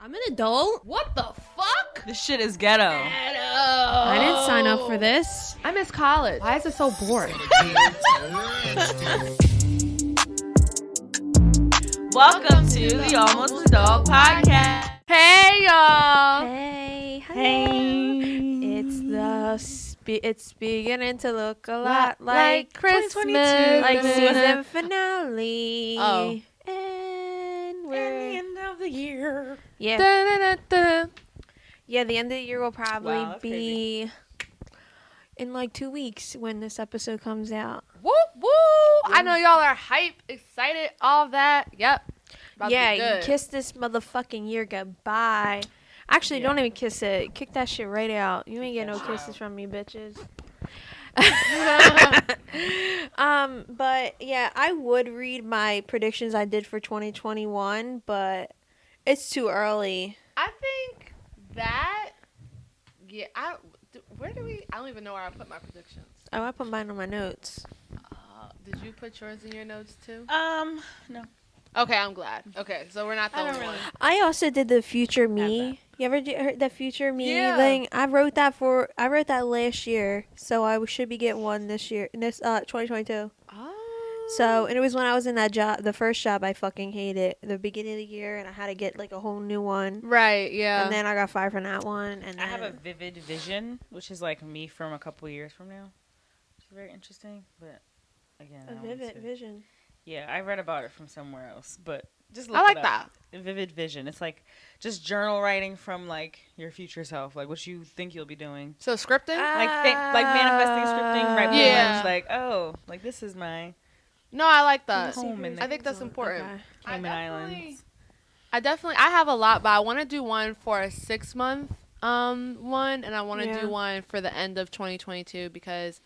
I'm an adult. What the fuck? This shit is ghetto. I didn't sign up for this. I miss college. Why is it so boring? Welcome to the Almost Adult Podcast. Hey, y'all. Hey. Hey. It's beginning to look a lot like Christmas, 2022. like season finale. Oh. And the we're end of the year. yeah, Da-da-da-da. yeah. The end of the year will probably Wow, that's be in like 2 weeks when this episode comes out. Woo, woo. I know y'all are hype, excited, all that. Yep. About to Yeah, be you good. kiss this motherfucking year goodbye. Actually, Yeah. don't even kiss it. Kick that shit right out. You ain't get no kisses from me, bitches. But yeah, I would read my predictions I did for 2021, but it's too early. I think that, yeah, where do we, I don't even know where I put my predictions. Oh, I put mine on my notes. Did you put yours in your notes too? No. Okay, I'm glad. Okay, so we're not the I don't only one. really- I also did the future me. that. You ever heard the future me Yeah. thing? I wrote that last year, so I should be getting one this year. This 2022. Oh. So, and it was when I was in that job, the first job I fucking hated, the beginning of the year, and I had to get like a whole new one. Right, yeah. And then I got fired from that one. And I have a then- vivid vision, which is like me from a couple years from now. Which is very interesting, but again, I a don't want vivid to- vision. Yeah, I read about it from somewhere else, but just look I like it up. that. A vivid vision. It's like just journal writing from like your future self, like what you think you'll be doing. So scripting? Like manifesting, scripting, right? Yeah. Like, oh, like this is my No, I like that. home in I think that's Okay. important. Cayman Islands. I have a lot, but I want to do one for a 6-month one, and I want to Yeah. do one for the end of 2022 because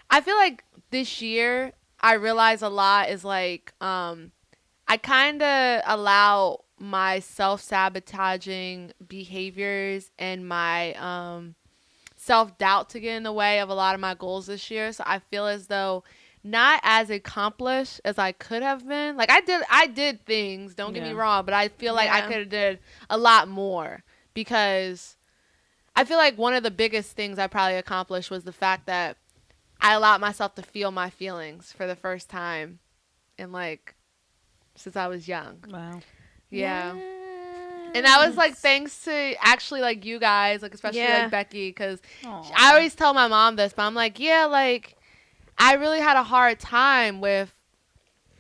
I feel like this year I realize a lot is like I kind of allow my self-sabotaging behaviors and my self-doubt to get in the way of a lot of my goals this year. So I feel as though not as accomplished as I could have been. Like I did things, don't get me Yeah. wrong, but I feel like I Yeah. could have did a lot more because I feel like one of the biggest things I probably accomplished was the fact that I allowed myself to feel my feelings for the first time in like since I was young. Wow. Yeah. And that was like thanks to actually like you guys, like especially Yeah. like Becky, because Aw. I always tell my mom this, but I'm like, yeah, like I really had a hard time with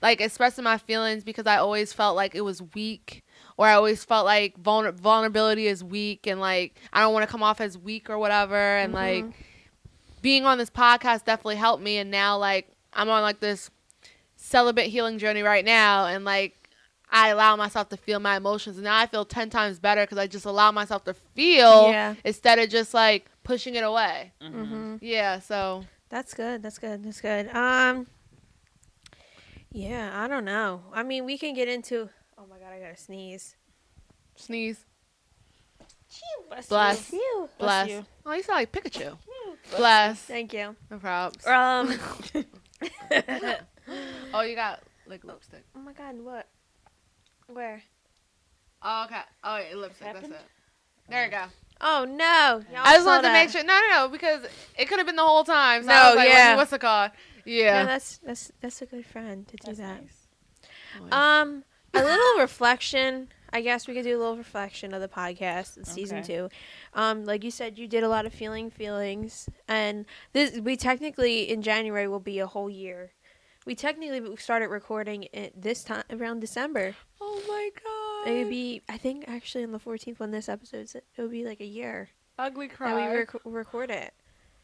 like expressing my feelings because I always felt like it was weak, or I always felt like vulnerability is weak, and like I don't want to come off as weak or whatever. And like being on this podcast definitely helped me, and now like I'm on like this celibate healing journey right now, and like I allow myself to feel my emotions, and now I feel 10 times better because I just allow myself to feel Yeah. instead of just like pushing it away. Mm-hmm. Yeah, so That's good. That's good. That's good. Yeah, I don't know. I mean, we can get into. Oh my god, I gotta sneeze. sneeze, Bless. bless, Phew. bless. you. Oh, you sound like Pikachu. Bless. Thank you. No props. Oh, you got like lipstick. Oh my god, what? Where? Oh, okay. Oh, yeah, lipstick. That's happened? it. There you go. Oh no! I just wanted to make sure. No, because it could have been the whole time. So No, I was like, yeah. what's it called? Yeah, Yeah. that's a good friend to do That's that. nice. A little reflection. I guess we could do a little reflection of the podcast in season Okay. 2. Like you said, you did a lot of feelings, and we technically in January will be a whole year. We technically started recording it this time around December. Oh my god. It would be, I think, actually on the 14th when this episode's, it would be like a year ugly that cry. we record it.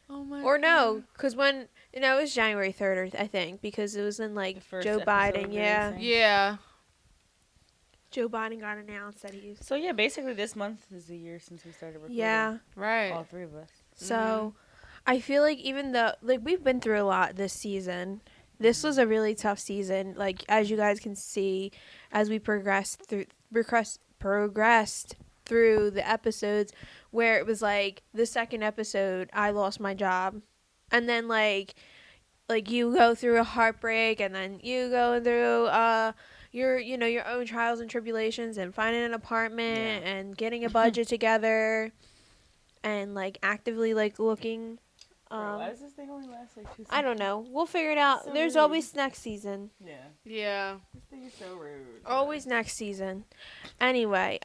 Oh my. Or no, because when, it was January 3rd, I think, because it was in like The first Joe episode Biden, of yeah. everything. Yeah. Joe Biden got announced that he's, So yeah, basically this month is a year since we started recording. yeah. Right. All three of us. So I feel like even though, like, we've been through a lot this season. This was a really tough season. Like, as you guys can see, as we progressed through the episodes, where it was like the second episode, I lost my job, and then like you go through a heartbreak, and then you go through your own trials and tribulations and finding an apartment Yeah. and getting a budget together and like actively like looking. Bro, why does this thing only last like 2 seconds? I don't know. We'll figure it out. So There's rude. always next season. Yeah. Yeah. This thing is so rude. Always next season. Anyway,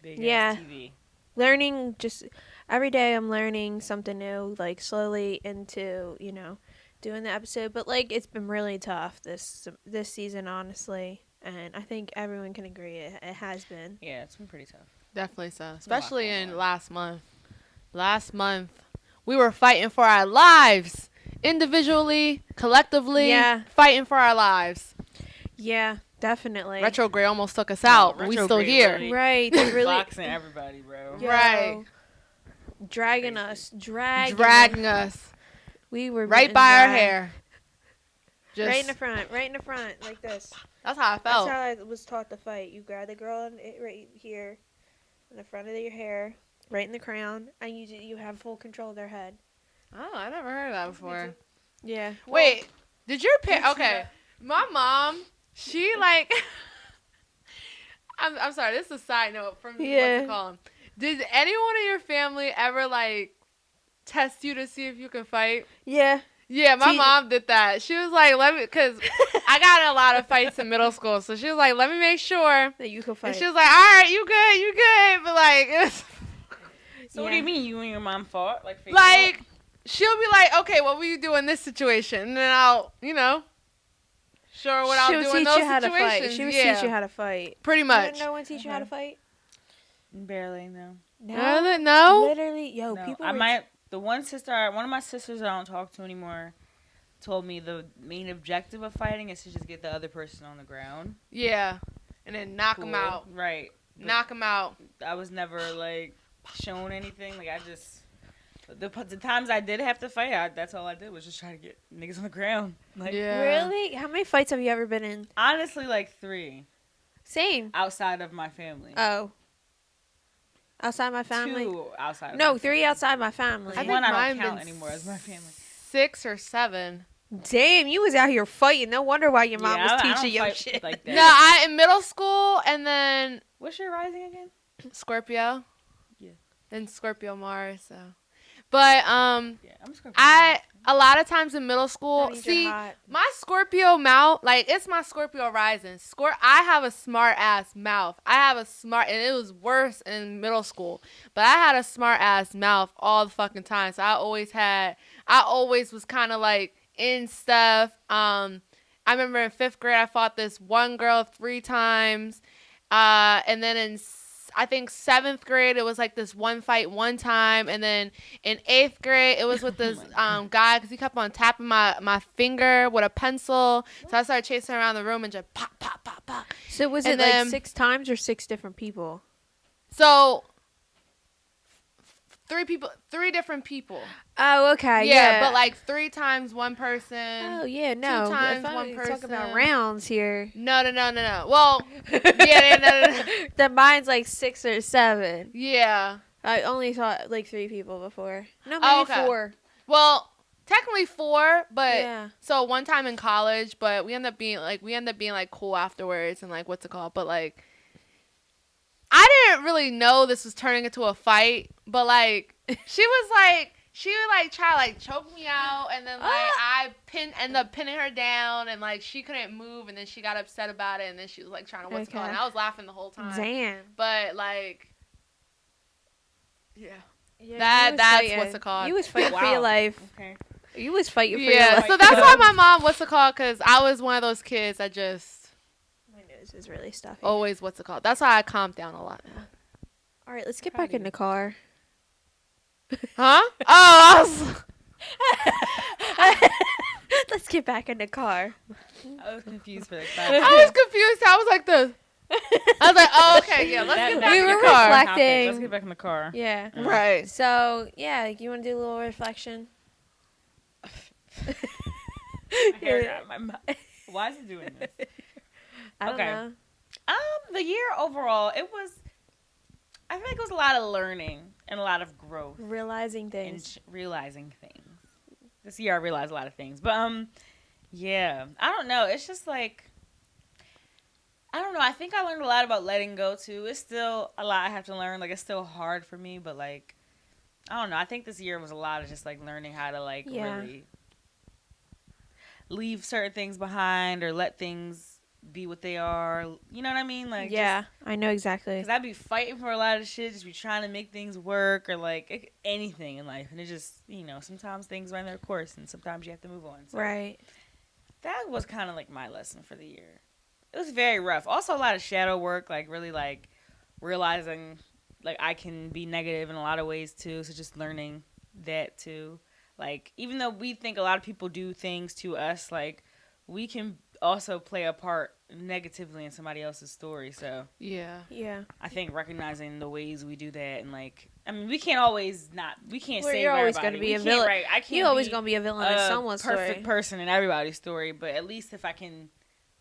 Big yeah. ass TV. learning just every day I'm learning something new, like slowly into, doing the episode, but like it's been really tough this season, honestly. And I think everyone can agree it has been. Yeah, it's been pretty tough. Definitely so. Especially going in on. last month. Last month, we were fighting for our lives. Individually, collectively, Yeah. fighting for our lives. Yeah, definitely. Retrograde almost took us out, but we still Retrograde here. really- Right, they really Boxing everybody, bro. Yo, Right. dragging Crazy. us, dragging Dragging us We were right getting by our dragged. hair. Just, right in the front, like this. that's how I That's felt. how I was taught to fight. You grab the girl right here, in the front of your hair, right in the crown, and you have full control of their head. Oh, I never heard of that before. Yeah. Wait, did your parents? That's Okay, my mom, she like. I'm sorry. This is a side note from what's Yeah. it called? Did anyone in your family ever like test you to see if you can fight? Yeah. Yeah, my See- mom did that. She was like, "Let me," because I got in a lot of fights in middle school. So she was like, "Let me make sure." That you can And fight. she was like, "All right, you good," but like, it was, So what do you mean you and your mom fought? Like, fake like fought? she'll be like, "Okay, what will you do in this situation?" And then I'll, show her what She I'll would do in teach those you how to situations. fight. She would yeah, teach you how to fight. pretty much. No one teach you how to Okay. fight. Barely, no. No. Literally, yo, No, people. I were- might. The one of my sisters I don't talk to anymore, told me the main objective of fighting is to just get the other person on the ground. Yeah, and then knock them Cool. out. Right. Knock them out. I was never like shown anything. Like I just the times I did have to fight, that's all I did was just try to get niggas on the ground. Like Yeah. Really? How many fights have you ever been in? honestly, like 3 Same. outside of my family. Oh. Outside my family? 2 outside. Of No, my 3 family. outside my family. I think One I mine don't count been anymore as my family. 6 or 7. Damn, you was out here fighting. No wonder why your mom Yeah, was I don't teaching you fight shit. like that. No, I in middle school and then What's your rising again? Scorpio. Yeah. And Scorpio Mars. So, but Yeah, I'm Scorpio. a lot of times in middle school, That means you're see, hot. my Scorpio mouth, like it's my Scorpio rising. I have a smart ass mouth. And it was worse in middle school, but I had a smart ass mouth all the fucking time. So I always was kind of like in stuff. I remember in 5th grade, I fought this one girl 3 times. And then I think 7th grade, it was like this one fight one time. And then in 8th grade, it was with this guy because he kept on tapping my finger with a pencil. So I started chasing around the room and just pop, pop, pop, pop. So was And it like then- 6 times or 6 different people? So 3 different people. Oh, okay. Yeah, but like 3 times one person. Oh, yeah, no. times if I one talk about person. rounds here. No. Well, yeah, no. Then mine's like 6 or 7. Yeah. I only saw like 3 people before. No, maybe Oh, okay. 4. Well, technically 4, but Yeah. so one time in college, but we end up being like cool afterwards and like what's it called? But like I didn't really know this was turning into a fight, but like she would like try to like choke me out and then like I end up pinning her down and like she couldn't move and then she got upset about it and then she was like trying to what's it called? Okay. And I was laughing the whole time. Damn. But like yeah. Yeah, That- you was that's fighting. what's it called. You was fighting for your Wow. life. Okay. You was fighting for your Yeah, life. so that's why my mom, what's it called? Because I was one of those kids that just My nose is really stuffy. always, what's it called? That's why I calmed down a lot now. All right, let's get Proud back of in you. the car. Huh? Oh, I was, Let's get back in the car. I was confused for like I 5 was confused. I was like this. I was like, oh, okay, yeah, let's That- get that- back in we the were car. reflecting. Okay, let's get back in the car. Yeah. Right. So, yeah, you want to do a little reflection? My hair got in my mouth. Why is it doing this? I don't Okay. know. The year overall, I feel like it was a lot of learning and a lot of growth Realizing and things. realizing things. This year I realized a lot of things. But yeah, I don't know. It's just like I don't know. I think I learned a lot about letting go too. It's still a lot I have to learn. Like it's still hard for me, but like I don't know. I think this year was a lot of just like learning how to like really leave certain things behind or let things be what they are. You know what I mean? Like Yeah, I know exactly. Because I'd be fighting for a lot of shit, just be trying to make things work or like anything in life, and it just sometimes things run their course, and sometimes you have to move on. So Right. that was kind of like my lesson for the year. It was very rough. Also, a lot of shadow work, like really like realizing like I can be negative in a lot of ways too. So just learning that too. Like even though we think a lot of people do things to us, like we can also play a part negatively in somebody else's story. So Yeah. I think recognizing the ways we do that and like we can't always we can't Well, save you're always everybody. gonna be We a can't, villain. right, I can't You're always be gonna be a villain in someone's perfect story. person in everybody's story, but at least if I can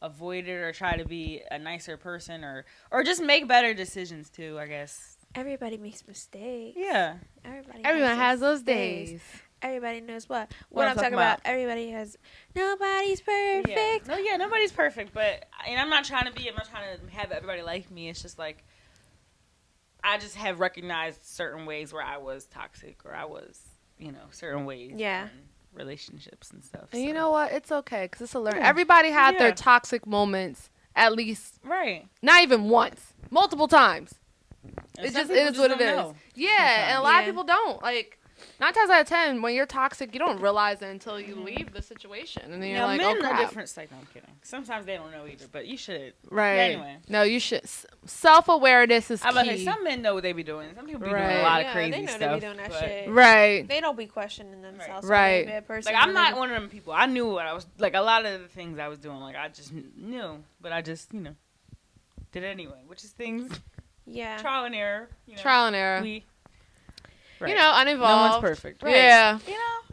avoid it or try to be a nicer person or just make better decisions too, I guess. Everybody makes mistakes. Yeah. Everyone has those days. days. Everybody knows what What I'm talking about. Everybody has. Nobody's perfect. Yeah. Nobody's perfect, but I'm not trying to have everybody like me. It's just like I just have recognized certain ways where I was toxic or I was, certain ways. Yeah. In relationships and stuff. And so. you know what? It's okay because it's a learn. Yeah. Everybody had their Yeah. toxic moments at least, Right. not even once, multiple times. And It some just people is what it don't is. know. Yeah, and a lot Yeah. of people don't. Like 9 times out of 10, when you're toxic, you don't realize it until you leave the situation, and then you're Now, like, men "Oh are crap!" different. Like, no, I'm kidding. Sometimes they don't know either, but you should. Right? But anyway. No, you should. Self-awareness is I'm about to key. say, some men know what they be doing. Some people be doing Right. a lot of Yeah, crazy they know stuff. they be doing that but- shit. Right. They don't be questioning themselves. Right. Are they a bad person? Like, I'm Or not they- one of them people. I knew what I was, like, a lot of the things I was doing, like, I just knew. But I just, did it anyway, which is things, Yeah. trial and error. Trial and error. We, You know, unevolved. No one's perfect. Right. Yeah.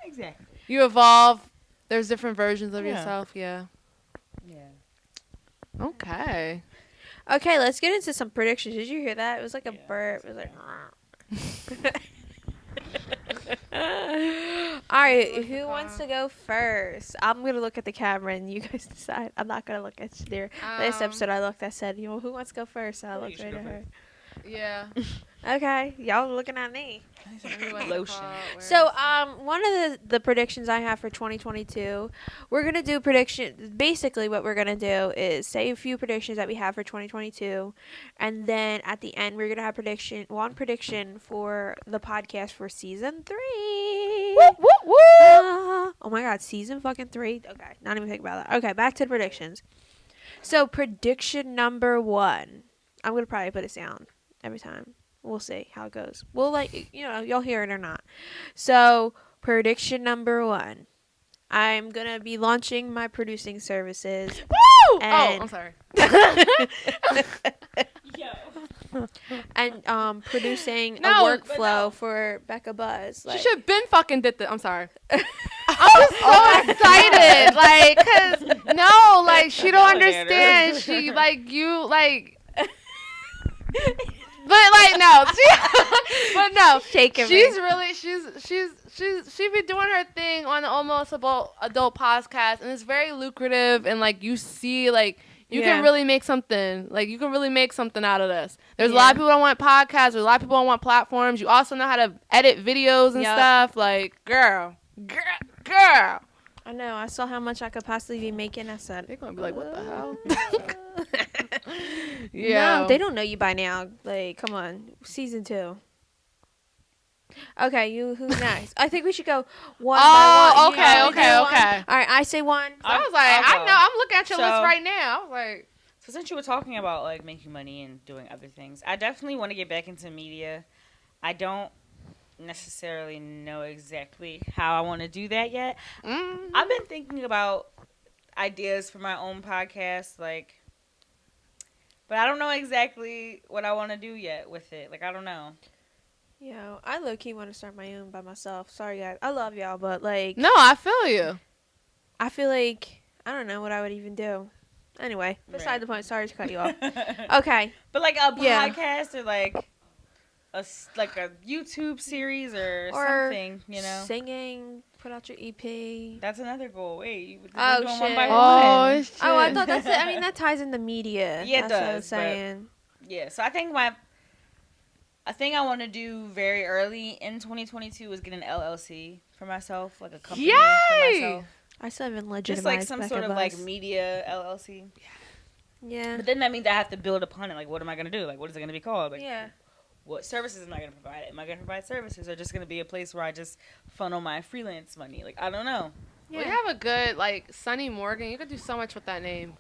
Exactly. You evolve. There's different versions of Yeah. yourself. Yeah. Yeah. Okay. Okay, let's get into some predictions. Did you hear that? It was like a Yeah, burp. It was like. All right, who wants to go first? I'm gonna look at the camera and you guys decide. I'm not gonna look at there. Last episode, I looked. I said, who wants to go first? I you looked should right go at her. Yeah. Okay, y'all looking at me. Lotion. So, one of the predictions I have for 2022, we're gonna do prediction. Basically, what we're gonna do is say a few predictions that we have for 2022, and then at the end, we're gonna have one prediction for the podcast for season 3. Oh my God, season fucking 3. Okay, not even think about that. Okay, back to the predictions. So, prediction number 1. I'm gonna probably put it down every time. We'll see how it goes. We'll you'll hear it or not. So, prediction number 1. I'm going to be launching my producing services. Woo! And- I'm sorry. And producing No, a but workflow for Becca Buzz. She should have been fucking did that. I'm sorry. I was so excited. Like, cause no, like she don't understand. She like you like. But like no, but no. Shaking She's me. really she be doing her thing on the Almost Adult podcast, and it's very lucrative. And like you see, like you Yeah. can really make something. Like you can really make something out of this. There's a lot of people that want podcasts. There's a lot of people that want platforms. You also know how to edit videos and Yup. stuff. Like girl. I know. I saw how much I could possibly be making. I said, They're gonna be like, what the hell? No, they don't know you by now. Like, come on. Season 2. Okay, who's next? I think we should go one by one. okay. All right, I say 1. I was like, I'll I go. know. I'm looking at your So- list right now. I was like, So since you were talking about like making money and doing other things, I definitely want to get back into media. I don't necessarily know exactly how I want to do that yet. I've been thinking about ideas for my own podcast, like, but I don't know exactly what I want to do yet with it. Like, I don't know. I low-key want to start my own by myself. Sorry, guys. I love y'all, but, like, no, I feel you. I feel like I don't know what I would even do. Anyway, beside Right. the point. Sorry to cut you off. Okay. But like a Yeah. podcast or like like a YouTube series or Or something, you know. singing, put out your EP. That's another goal. Wait, we're Oh, doing shit. one by Oh, one. shit. Oh, I thought that's it. I mean, that ties into media. Yeah, it That's what I does, was but- saying. Yeah, so I think a thing I want to do very early in 2022 is get an LLC for myself, like a company for Yay! myself. I still haven't legitimized Just like some Becca sort of like Buzz. media LLC. Yeah. But then that means I have to build upon it. Like, what am I going to do? Like, what is it going to be called? Like, Yeah. what services am I going to provide? Am I going to provide services or just going to be a place where I just funnel my freelance money? Like, I don't know. Well, you have a good, like, Sunny Morgan. You could do so much with that name.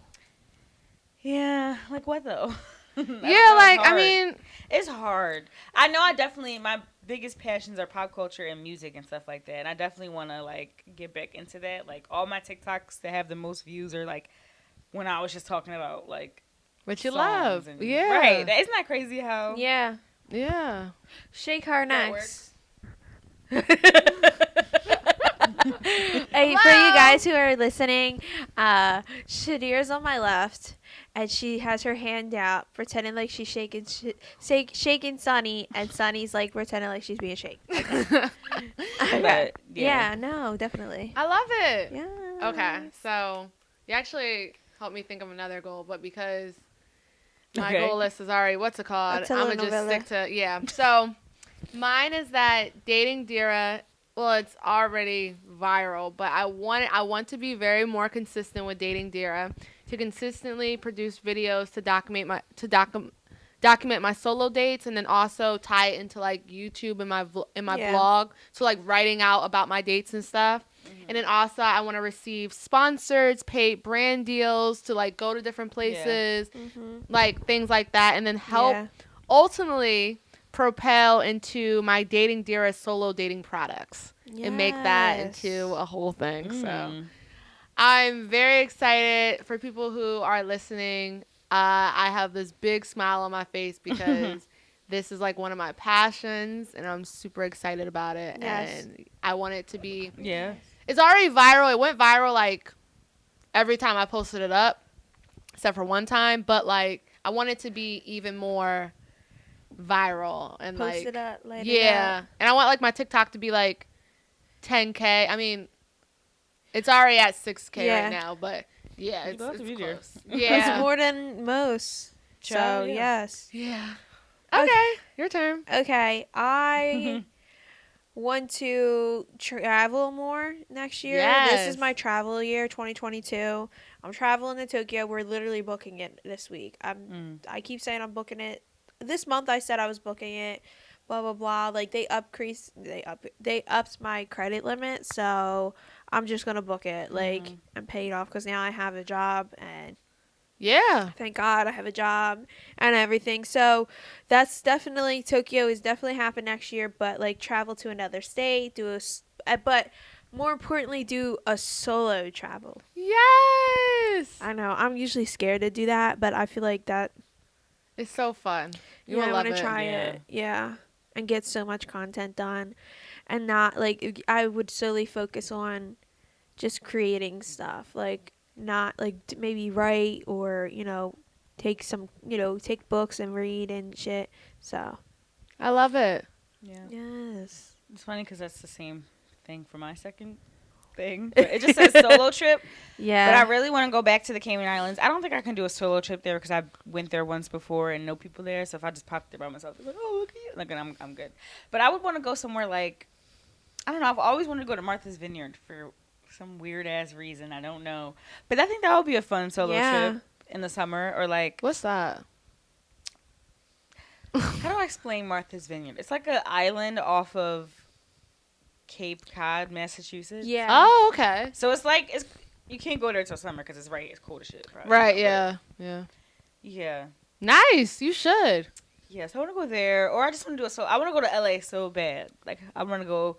Yeah, like what though? Yeah, like, I mean, it's hard. I know my biggest passions are pop culture and music and stuff like that. And I definitely want to like get back into that. Like all my TikToks that have the most views are like when I was just talking about like what you songs love. and- Yeah. Right. Isn't that crazy how Yeah. Yeah. Shake her that next. works? Hey, for you guys who are listening, Shadir's on my left, and she has her hand out, pretending like she's shaking Sunny, and Sunny's like pretending like she's being shaken. But, Yeah, no, definitely. I love it. Yeah. Okay, so you actually helped me think of another goal, but because my Okay. goal list is already what's it called, A I'm gonna just telenovela. stick to So mine is that dating Dira. Well, it's already viral, but I want to be very more consistent with dating Dira, to consistently produce videos to document my solo dates, and then also tie it into like YouTube and my Yeah. blog, so like writing out about my dates and stuff. And then also I want to receive sponsors, paid brand deals to like go to different places, Mm-hmm. like things like that, and then help Yeah. ultimately propel into my dating Dira solo dating products and make that into a whole thing. So Mm. I'm very excited for people who are listening. I have this big smile on my face because this is like one of my passions, and I'm super excited about it. Yes. And I want it to be. Yeah. It's already viral. It went viral like every time I posted it up, except for one time. But like I want it to be even more viral and Post like it up, light it yeah. up. And I want like my TikTok to be like 10K. I mean, it's already at 6K Yeah. right now, but yeah, You it's, love it's the video. close. It's Yeah. more than most. So, Child, yeah. yes. Yeah. Okay, your turn. Okay, I want to travel more next year. This Yes. is my travel year, 2022. I'm traveling to Tokyo. We're literally booking it this week. I keep saying I'm booking it. This month I said I was booking it. Blah blah blah. Like they upped my credit limit, so I'm just gonna book it. Like and pay it off because now I have a job and Yeah. thank God I have a job and everything. So that's definitely Tokyo is definitely happen next year. But like travel to another state, but more importantly, do a solo travel. Yes. I know I'm usually scared to do that, but I feel like that. It's so fun. You Yeah, will I love want to it. try it. Yeah, and get so much content done, and not like I would solely focus on just creating stuff. Like not like maybe write or take some take books and read and shit. So I love it. Yeah. yes, It's funny because that's the same thing for my second thing. But it just says solo trip. yeah. But I really want to go back to the Cayman Islands. I don't think I can do a solo trip there because I went there once before and know people there. So if I just pop there by myself, it's like, oh, look at you. Like, and I'm good. But I would want to go somewhere like, I don't know. I've always wanted to go to Martha's Vineyard for some weird ass reason. I don't know. But I think that would be a fun solo Yeah. trip in the summer. Or like, What's that? how do I explain Martha's Vineyard? It's like an island off of Cape Cod, Massachusetts. Yeah. Oh, okay. So it's like, you can't go there till summer because it's cold as shit. Probably, Right. But Yeah. Yeah. yeah. Nice. You should. Yes, I want to go there, or I just want to do I want to go to LA so bad. Like I want to go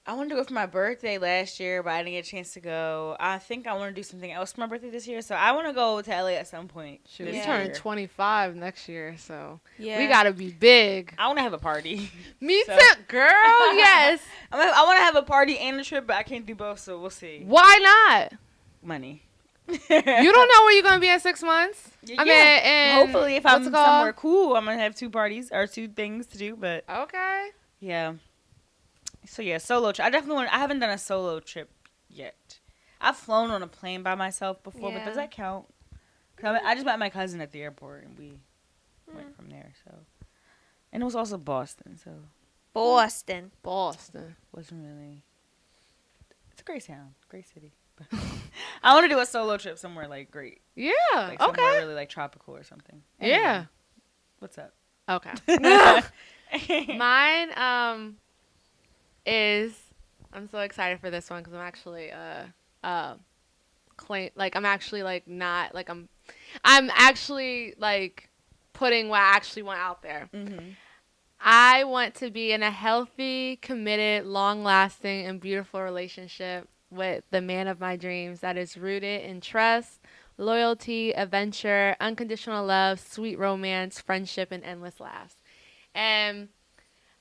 for my birthday last year, but I didn't get a chance to go. I think I want to do something else for my birthday this year, so I want to go to LA at some point. Shoot, this you Yeah. turn year. 25 next year, so Yeah. we gotta be big. I want to have a party. Me So- too, girl. Yes. I want to have a party and a trip, but I can't do both, so we'll see. Why not? Money. You don't know where you're gonna be in 6 months. Yeah. I mean, and Hopefully, if what's I'm it called? somewhere cool, I'm gonna have 2 parties or 2 things to do. But Okay. yeah. So yeah, solo trip. I definitely want. I haven't done a solo trip yet. I've flown on a plane by myself before, but does Yeah. that count? 'Cause I just met my cousin at the airport, and we went from there. So, and it was also Boston, so Boston. Boston. wasn't really. It's a great town, great city. I want to do a solo trip somewhere like great, Yeah. like somewhere Okay. really like tropical or something. Yeah. Anyway, what's up? Okay. Mine is I'm so excited for this one because I'm actually I'm actually like not like I'm actually like putting what I actually want out there. Mm-hmm. I want to be in a healthy, committed, long-lasting, and beautiful relationship with the man of my dreams that is rooted in trust, loyalty, adventure, unconditional love, sweet romance, friendship, and endless laughs. And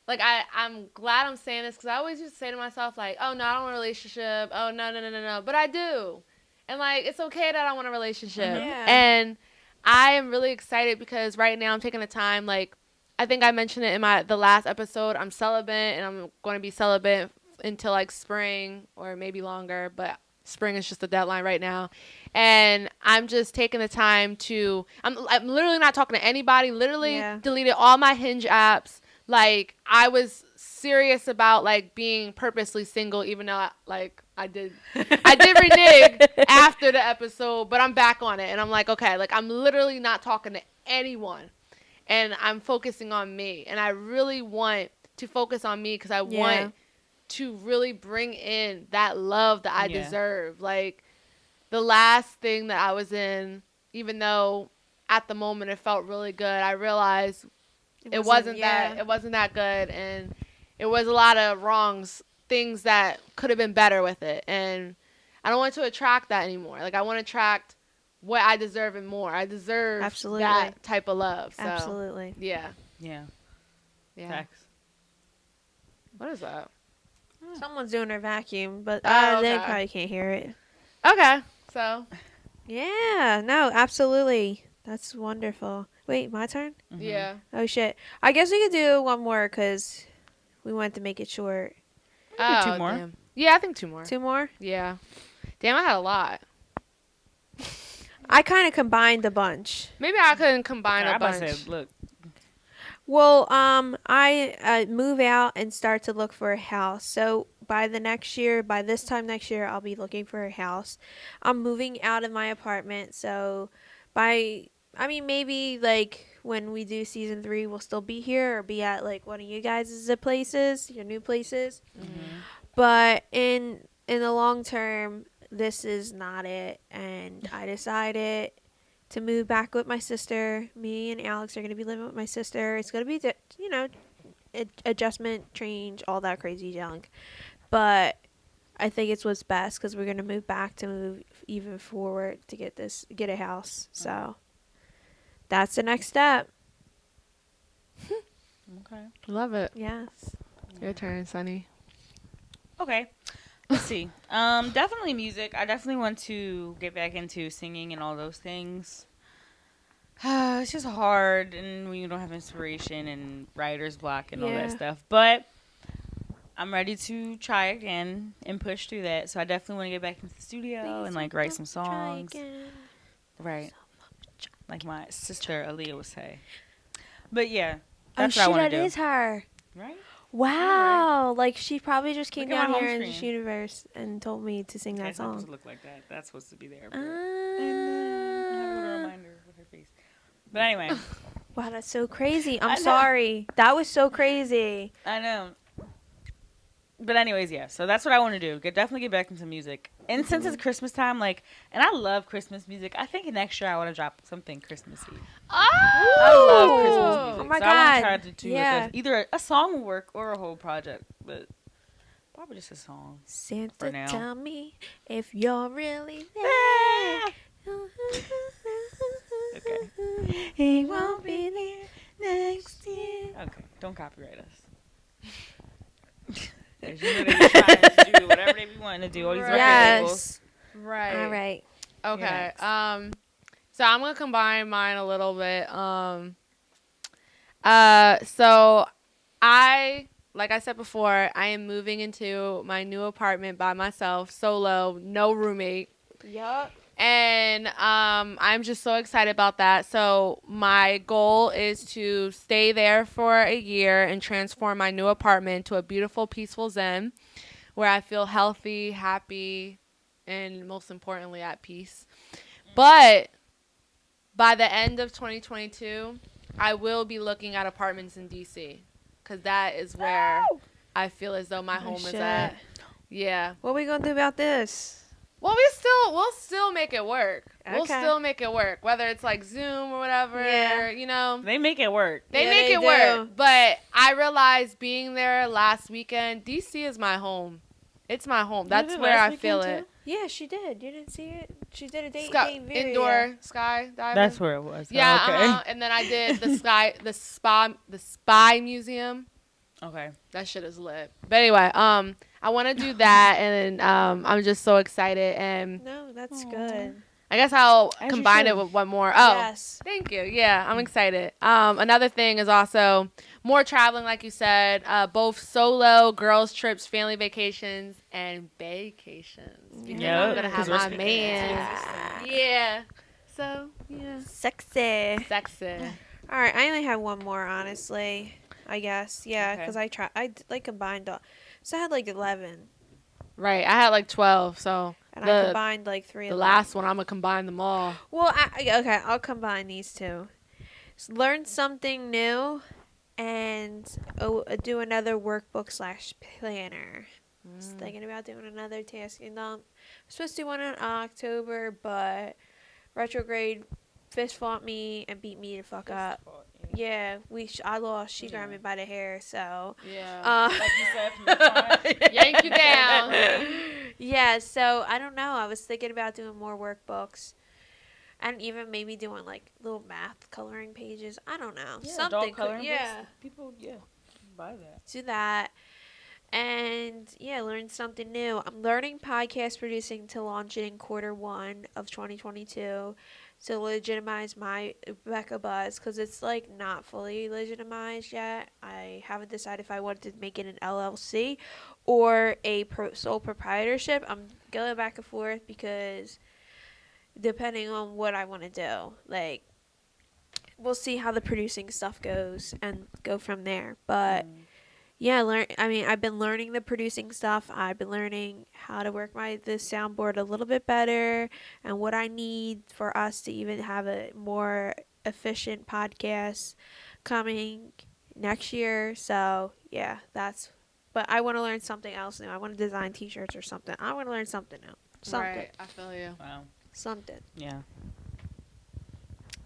like I'm glad I'm saying this because I always used to say to myself like, oh no, I don't want a relationship. Oh no, but I do, and like it's okay that I want a relationship. Yeah. And I am really excited because right now I'm taking the time. Like I think I mentioned it in the last episode. I'm celibate and I'm going to be celibate until like spring or maybe longer, but spring is just the deadline right now. And I'm just taking the time to I'm literally not talking to anybody. Literally Yeah. deleted all my Hinge apps. Like I was serious about like being purposely single, even though I did renege after the episode, but I'm back on it and I'm like, okay, like I'm literally not talking to anyone and I'm focusing on me. And I really want to focus on me because I want to really bring in that love that I deserve. Like the last thing that I was in, even though at the moment it felt really good, I realized it wasn't that good, and it was a lot of things that could have been better with it, and I don't want to attract that anymore. Like I want to attract what I deserve and more. I deserve Absolutely. that type of love. So, Absolutely. Yeah. Yeah. Facts. What is that? Someone's doing their vacuum, but Oh, they okay. probably can't hear it. Okay. So. Yeah. No, absolutely. That's wonderful. Wait, my turn? Mm-hmm. Yeah. Oh, shit. I guess we could do one more because we wanted to make it short. We can do 2 more. Damn. Yeah, I think 2 more. 2 more? Yeah. Damn, I had a lot. I kind of combined a bunch. Maybe I couldn't combine I a about to bunch. say, look. Well, I move out and start to look for a house. So by this time next year, I'll be looking for a house. I'm moving out of my apartment. So maybe like when we do season 3, we'll still be here or be at like one of you guys' places, your new places. Mm-hmm. But in the long term, this is not it. And I decided to move back with my sister. Me and Alex are going to be living with my sister. It's going to be, adjustment, change, all that crazy junk. But I think it's what's best because we're going to move back to move even forward to get a house. So that's the next step. Okay. Love it. Yes. Your turn, Sunny. Okay. Let's see. Definitely music. I definitely want to get back into singing and all those things. It's just hard, and when you don't have inspiration and writer's block and all that Yeah. stuff. But I'm ready to try again and push through that. So I definitely want to get back into the studio and like write some songs. Right. Like my sister Aaliyah would say. But yeah, that's what I want to do. That is her. Right? Wow. Like she probably just came Look at down my here home in this screen. universe and told me to sing Okay, that it's not supposed song. to look like that. That's supposed to be there. But... And then I have a little reminder with her face. But anyway, Wow, that's so crazy. I I'm know. sorry. That was so crazy. I know. But anyways, yeah. So that's what I want to do. Definitely get back into music. And since it's Christmas time, like, and I love Christmas music. I think next year I want to drop something Christmassy. I love Christmas music. Oh my so I want God. to try to do Yeah. like either a song will work or a whole project, but probably just a song. For Santa, now. tell me if you're really there. Okay. He won't be there next year. Okay, don't copyright us. 'Cause you know they be trying to do whatever they be wanting to do. All these record labels. Yes. Right. All right. Okay. next. So I'm gonna combine mine a little bit. So like I said before, I am moving into my new apartment by myself, solo, no roommate. Yup. And I'm just so excited about that. So my goal is to stay there for a year and transform my new apartment to a beautiful, peaceful zen where I feel healthy, happy, and most importantly at peace. But by the end of 2022, I will be looking at apartments in DC because that is where I feel as though my home is at. Yeah. What we gonna do about this? Well, we'll still make it work. We'll Okay. still make it work, whether it's like Zoom or whatever. Yeah. You know, They make it work. they Yeah, make they it do. work. But I realized being there last weekend, DC is my home. It's my home. That's did where last I feel weekend, it. Yeah, she did. You didn't see it? She did a Sky, indoor skydiving. That's where it was. Yeah. Oh, okay. And then I did the spy museum. Okay. That shit is lit. But anyway, I want to do that, and I'm just so excited, and No, that's Aw. good. I guess I'll As you combine it should. with one more. Oh, Yes. thank you. Yeah, I'm excited. Another thing is also more traveling, like you said, both solo, girls trips, family vacations, and vacations. Because Yeah, I'm gonna have 'cause we're my speaking man. Yeah. So yeah, Sexy. sexy. All right, I only have one more, honestly. I guess, yeah, Okay. because I combined all. So I had like 11, Right. I had like 12, so and I the combined like 3 the of them. last one I'm gonna combine them all. Well, okay, I'll combine these two. Learn something new, and do another workbook / planner. Just thinking about doing another tasking dump. I'm supposed to do one in October, but retrograde fist fought me and beat me the fuck up. Yeah, I lost. She grabbed me by the hair, so. Yeah. Like you said from the front. Yank you down. Yeah, so I don't know. I was thinking about doing more workbooks. And even maybe doing like little math coloring pages. I don't know. Yeah, Something. adult coloring yeah. books. People, buy that. Do that. And yeah, learn something new. I'm learning podcast producing to launch it in Q1 of 2022 to legitimize my Becca Buzz because it's like not fully legitimized yet. I haven't decided if I want to make it an LLC or a sole proprietorship. I'm going back and forth because depending on what I want to do, like we'll see how the producing stuff goes and go from there. But yeah, I've been learning the producing stuff. I've been learning how to work the soundboard a little bit better and what I need for us to even have a more efficient podcast coming next year. So, yeah, but I want to learn something else new. I want to design t-shirts or something. I want to learn something new. Something. Right, I feel you. Wow. Something. Yeah.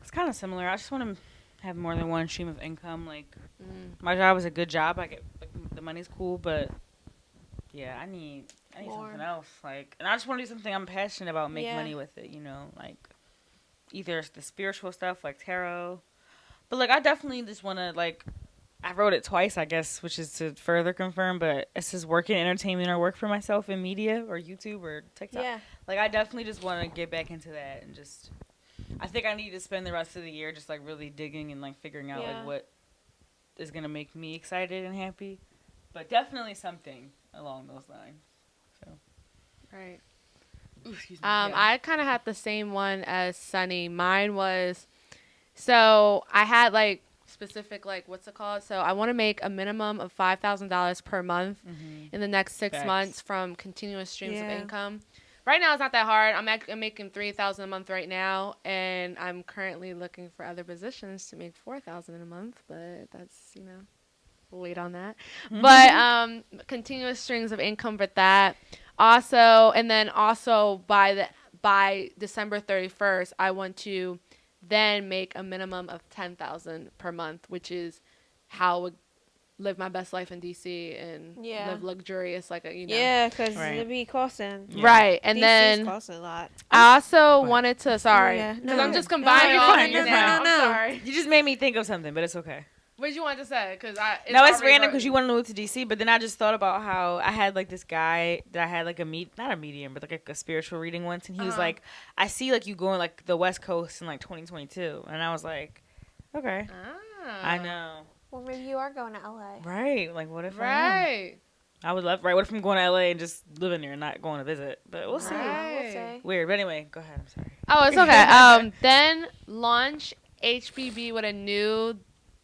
It's kind of similar. I just want to have more than one stream of income. Like, my job is a good job. I get the money's cool, but yeah, I need More. something else. Like, and I just want to do something I'm passionate about, make Yeah. money with it. You know, like either it's the spiritual stuff like tarot, but like I definitely just want to like. I wrote it twice, I guess, which is to further confirm. But it says work in entertainment or work for myself in media or YouTube or TikTok. Yeah. Like I definitely just want to get back into that and just. I think I need to spend the rest of the year just like really digging and like figuring out Yeah. like what is gonna make me excited and happy, but definitely something along those lines. So, Right. ooh, excuse me. I kind of had the same one as Sunny. Mine was, so I had like specific like what's it called? So I want to make a minimum of $5,000 per month in the next 6 Facts. months from continuous streams of Yeah. income. Right now it's not that hard. I'm making $3,000 a month right now, and I'm currently looking for other positions to make $4,000 a month. But that's we'll wait on that. But continuous strings of income for that. Also, and then also by December 31st, I want to then make a minimum of $10,000 per month, which is how I would live my best life in DC and Yeah. live luxurious like a Yeah, because Right. it'd be costing. Yeah. Right, and DC's then costing a lot. I also But- wanted to. Sorry, Yeah, because no. I'm just No, combining you're all fine, these you're now. fine. I'm sorry. You just made me think of something, but it's okay. What did you want to say? Because It's random already because you want to move to DC, but then I just thought about how I had like this guy that I had like not a medium, but like a spiritual reading once, and he was like, I see like you going like the West Coast in like 2022, and I was like, okay, I know, Well, maybe you are going to LA. right? Like, what if Right. I would love, right? What if I'm going to LA and just living there and not going to visit? But we'll see. Right. We'll see. Weird, but anyway, go ahead. I'm sorry. Oh, it's okay. Then launch HBB with a new,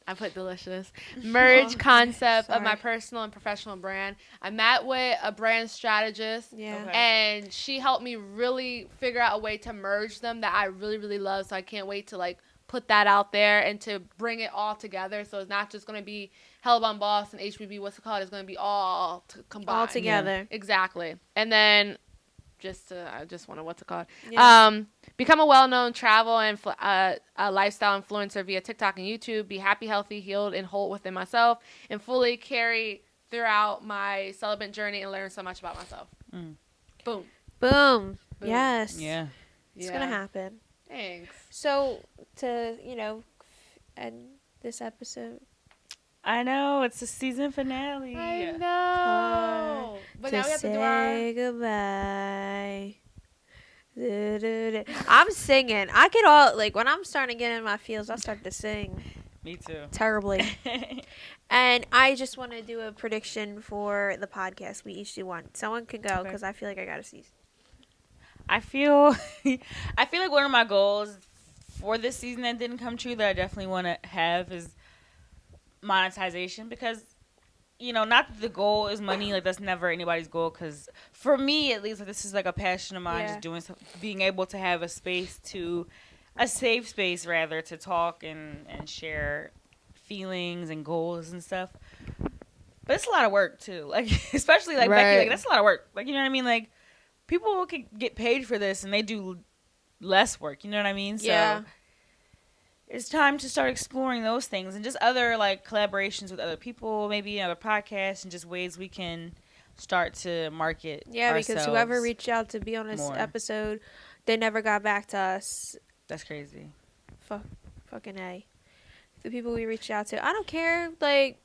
I put delicious, merge concept of my Sorry. personal and professional brand. I met with a brand strategist. Yeah. Okay. And she helped me really figure out a way to merge them that I really, really love. So I can't wait to like put that out there and to bring it all together. So it's not just going to be Hellbound Boss and HBB, what's it called? It's going to be all combined. All together. Exactly. And then I just want to, what's it called? Yeah. Become a well-known travel and a lifestyle influencer via TikTok and YouTube. Be happy, healthy, healed, and whole within myself. And fully carry throughout my celibate journey and learn so much about myself. Mm. Boom. Boom. Boom. Yes. Yeah. It's going to happen. Thanks. So, to, end this episode. I know it's the season finale. I know. But now we have to do our... say goodbye. I'm singing. I get all, like, when I'm starting to get in my feels, I start to sing Me too. terribly. And I just want to do a prediction for the podcast. We each do one. Someone can go because I feel like I got to see. I feel like one of my goals for this season that didn't come true that I definitely want to have is monetization, because not that the goal is money, like that's never anybody's goal, because for me at least, like, this is like a passion of mine, just doing something, being able to have a safe space rather, to talk and share feelings and goals and stuff. But it's a lot of work too, like especially like Becky, like that's a lot of work, like, you know what I mean, like people can get paid for this and they do less work, you know what I mean? Yeah. So it's time to start exploring those things and just other like collaborations with other people, maybe other podcasts, and just ways we can start to market. Yeah, because whoever ourselves reached out to be on this more. episode, they never got back to us. That's crazy. Fucking A. The people we reached out to, I don't care. Like,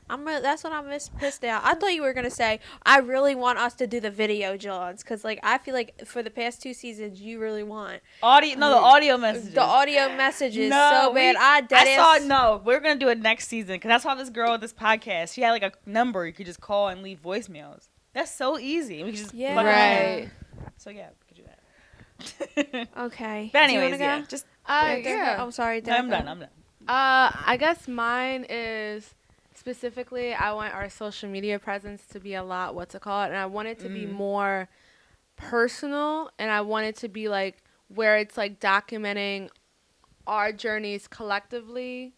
that's what I'm pissed out. I thought you were gonna say I really want us to do the video, Johns, because like I feel like for the past 2 seasons you really want the audio messages. The audio messages No, so bad. We're gonna do it next season, because I saw this girl with this podcast. She had like a number you could just call and leave voicemails. That's so easy. We could just plug it in. Right. So yeah, we could do that. Okay. But Do you anyways, wanna go? yeah, just Yeah. I'm sorry. no, I'm done. I guess mine is specifically I want our social media presence to be a lot, and I want it to be more personal, and I want it to be like where it's like documenting our journeys collectively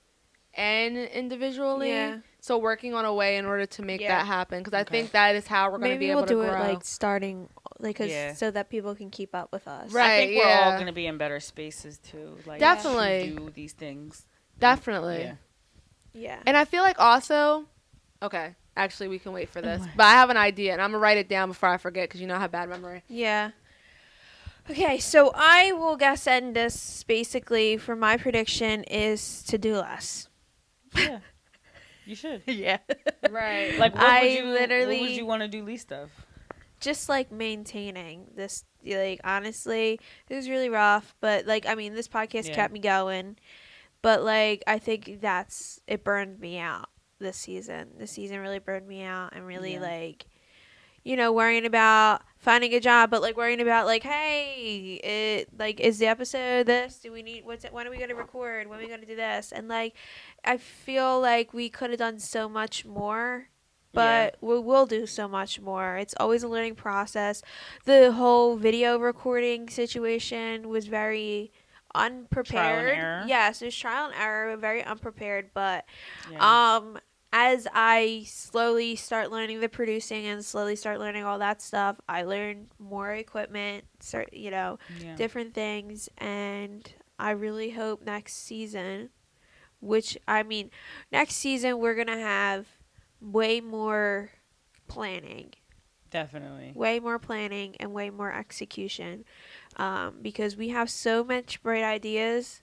and individually. Yeah. So working on a way in order to make that happen, because I think that is how we're going to be Maybe able we'll to do grow. it like starting, like, so that people can keep up with us. Right. I think we're yeah. all gonna be in better spaces too. Like, Definitely. to do these things. Definitely. Yeah. Yeah. And I feel like also, okay, actually we can wait for this, but I have an idea, and I'm going to write it down before I forget, because you know I have bad memory. Yeah. Okay, so I will guess end this basically for my prediction is to do less. Yeah. You should. Yeah. Right. Like, what literally would you want to do least of? just like maintaining this, like, honestly, it was really rough, but like, I mean, this podcast kept me going, but like, I think it burned me out this season. This season really burned me out, and really like, worrying about finding a job, but like worrying about like, hey, is the episode this? Do we need, when are we going to record? When are we going to do this? And like, I feel like we could have done so much more, but we will do so much more. It's always a learning process. The whole video recording situation was very unprepared. Trial and error. Yes, it was trial and error, very unprepared, but Yeah. as I slowly start learning the producing and slowly start learning all that stuff, I learned more equipment, different things, and I really hope next season we're going to have way more planning. Definitely. Way more planning and way more execution, because we have so much bright ideas,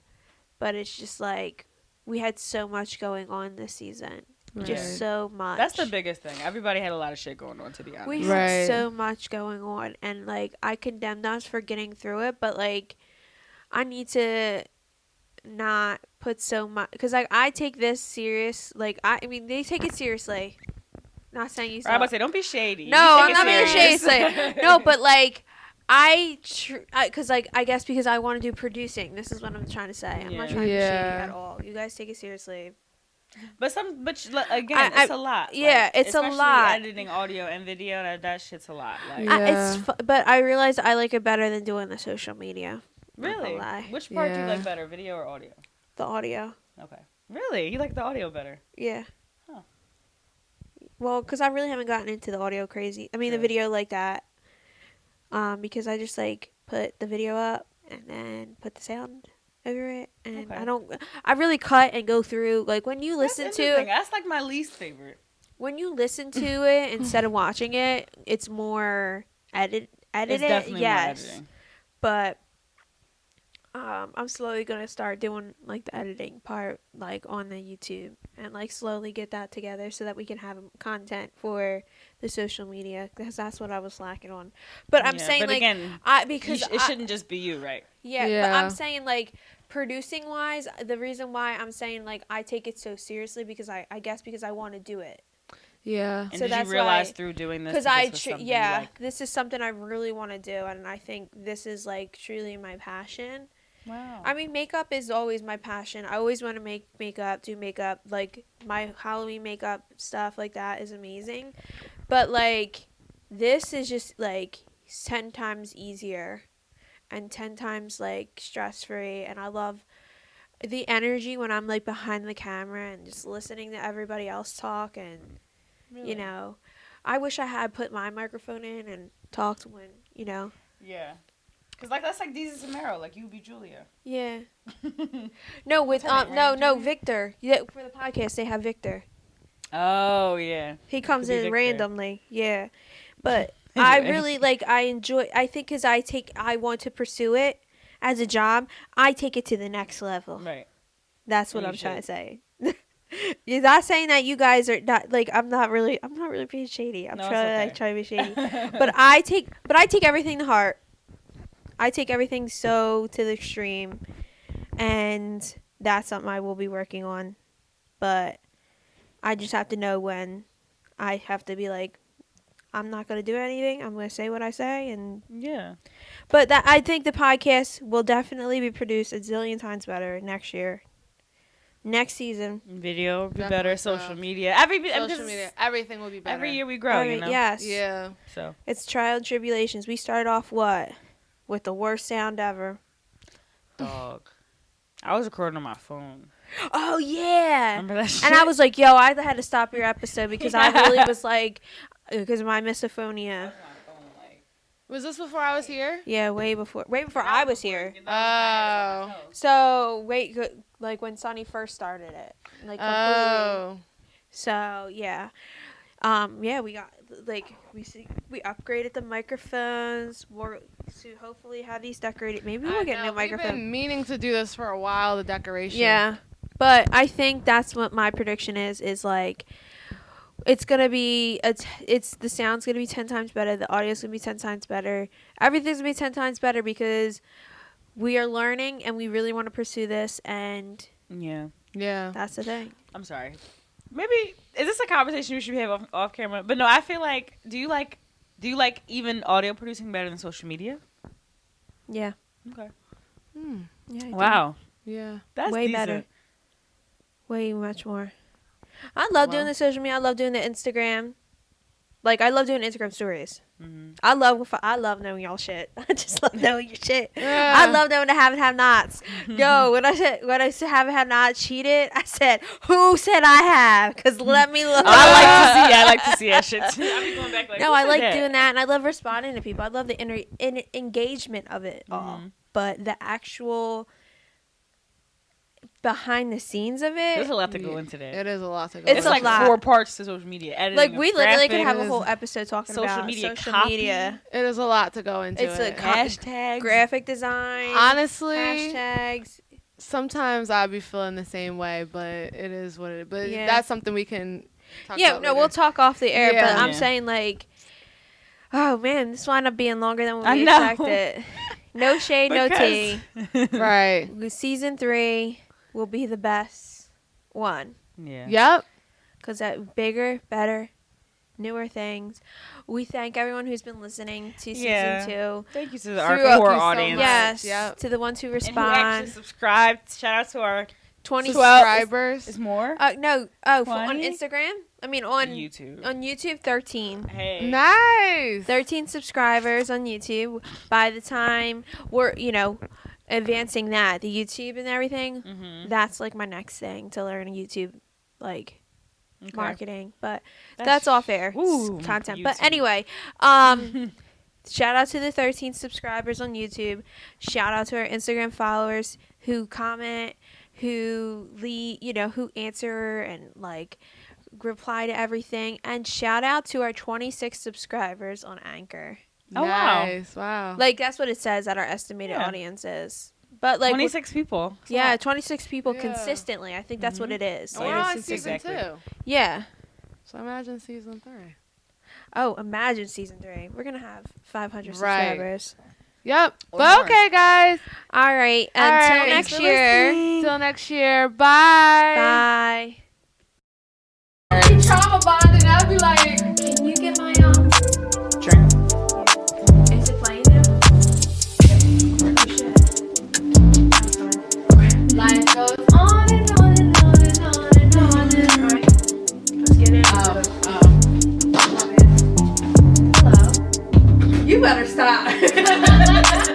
but it's just like we had so much going on this season. Right. Just so much. That's the biggest thing. Everybody had a lot of shit going on, to be honest. We Right. had so much going on, and like I condemned us for getting through it, but like I need to not put so much because like I take this serious. Like I mean, they take it seriously. Not saying you. Right, I'm about to say, don't be shady. No, You I'm take not it being serious. shady. No, but like because like I guess because I want to do producing. This is what I'm trying to say. I'm not Yeah. trying to be shady Yeah. at all. You guys take it seriously. Again, it's a lot. yeah, it's a especially lot. Editing audio and video, that shit's a lot. Like, Yeah. But I realized I like it better than doing the social media. Not gonna really? lie. Which part do you Yeah. like better, video or audio? The audio. Okay. Really? You like the audio better? Yeah. Huh. Well, because I really haven't gotten into the audio crazy. I mean, the Sure. video like that. Because I just like put the video up and then put the sound over it, and Okay. I really cut and go through. Like when you That's listen interesting. to That's like my least favorite. it instead of watching it, it's more edited. It's definitely more Yes, editing. but I'm slowly gonna start doing like the editing part, like on the YouTube, and like slowly get that together so that we can have content for the social media, because that's what I was lacking on. But I'm Yeah, saying but like again, because it shouldn't just be you, right? yeah, but Yeah. I'm saying like producing wise, the reason why I'm saying like I take it so seriously because I guess because I want to do it. Yeah. And So did that's you realize why- through doing this? Because that this was something you liked? this is something I really want to do, and I think this is like truly my passion. Wow. I mean, makeup is always my passion. I always want to make makeup, do makeup. Like my Halloween makeup stuff, like that is amazing. But like, this is just like 10 times easier, and 10 times like stress free. And I love the energy when I'm like behind the camera and just listening to everybody else talk, and Really? you know, I wish I had put my microphone in and talked when Yeah. Because like that's like Deezus and Mero, like you would be Julia. Yeah. No, with What's her name, no, right? no, Julia? Victor. Yeah, for the podcast they have Victor. Oh yeah. He comes Could be in Victor. randomly. Yeah. But I Anyway. really like I think cuz I want to pursue it as a job. I take it to the next level. Right. That's what You I'm trying to should. say. You're not saying that you guys are not like I'm not really being shady. I'm No, it's trying okay. like trying to be shady. But I take everything to heart. I take everything so to the extreme, and that's something I will be working on. But I just have to know when I have to be like, I'm not gonna do anything. I'm gonna say what I say, and Yeah. but that I think the podcast will definitely be produced a zillion times better next year, next season. Video would be Definitely better. so. Social media. Social media. Everything will be better. Every year we grow. You know. Yes. Yeah. So. It's trial and tribulations. We started off with the worst sound ever. Dog. I was recording on my phone. Oh yeah. Remember that shit? And I was like, yo, I had to stop your episode because I really was like, because of my misophonia. Was this before I was here? Yeah, way before I was here. Oh. So like when Sonny first started it, like completely. Oh. So yeah, yeah, we got like we upgraded the microphones. We're to hopefully have these decorated. Maybe we'll get new We've microphones. been meaning to do this for a while. The decoration. Yeah, but I think that's what my prediction is like. It's gonna be the sound's gonna be 10 times better. The audio's gonna be 10 times better. Everything's gonna be 10 times better because we are learning and we really want to pursue this, and Yeah. Yeah. that's the thing. I'm sorry. Maybe is this a conversation we should have off camera? But no, I feel like do you like even audio producing better than social media? Yeah. Okay. Hmm. Yeah. I do. Wow. Yeah. That's Way decent. better. Way much more. I love doing Wow. the social media. I love doing the Instagram. Like I love doing Instagram stories. Mm-hmm. I love knowing y'all shit. I just love knowing your shit. Yeah. I love knowing the have nots. Yo, when I said have not cheated, I said who said I have? Cause let me look. I like to see that shit too. I be going back like, No, who I said like that? doing that, and I love responding to people. I love the engagement of it all. Mhm. But the actual behind the scenes of it, There's a lot to go into that. It is a lot to go. It's It's a like lot. 4 parts to social media editing. like of we literally could have a graphics, whole episode talking social about media social copy. media, It is a lot to go into. It's a it. con- hashtags. graphic design, Honestly, hashtags. Sometimes I'll be feeling the same way, but it is what it is. But Yeah. that's something we can talk Yeah, about no, later. we'll talk off the air, but Yeah. I'm Yeah. saying like, oh man, this wound up being longer than what I we know. expected. No shade, no tea. Right. Season 3 will be the best one Yeah. Yep. because that bigger, better, newer things. We thank everyone who's been listening to Yeah. season 2. Thank you to Through- our Thank core you so audience. much. Yes, Yep. to the ones who And who actually respond. subscribed. Shout out to our 20 Subscribers. Is more No, on 20? Instagram. I mean on YouTube. 13. Hey. Nice. 13 subscribers on YouTube. By the time we're, advancing that, the YouTube and everything, Mm-hmm. that's like my next thing to learn YouTube, like marketing. But That's- that's off air Ooh, content. But YouTube. anyway, shout out to the 13 subscribers on YouTube. Shout out to our Instagram followers who comment, who who answer and like reply to everything. And shout out to our 26 subscribers on Anchor. Oh, wow. Nice. Wow. Like that's what it says that our estimated Yeah. audience is. But like 26 people. That's a yeah, lot. 26 people Yeah. consistently. I think that's what it is. And Oh, we're yeah, on it's season exactly. 2. Yeah. So imagine season 3. Oh, imagine season 3. We're gonna have 500 Right. subscribers. Yep. Or But more. okay, guys. All right. All Until right. next Thanks for year. listening. Till next year. Bye. Bye. Trauma bonding. I'd be like. Can you get my Drink. Is it playing now? Life goes on and on and on and on and on and on. Let's get it. Hello. You better stop.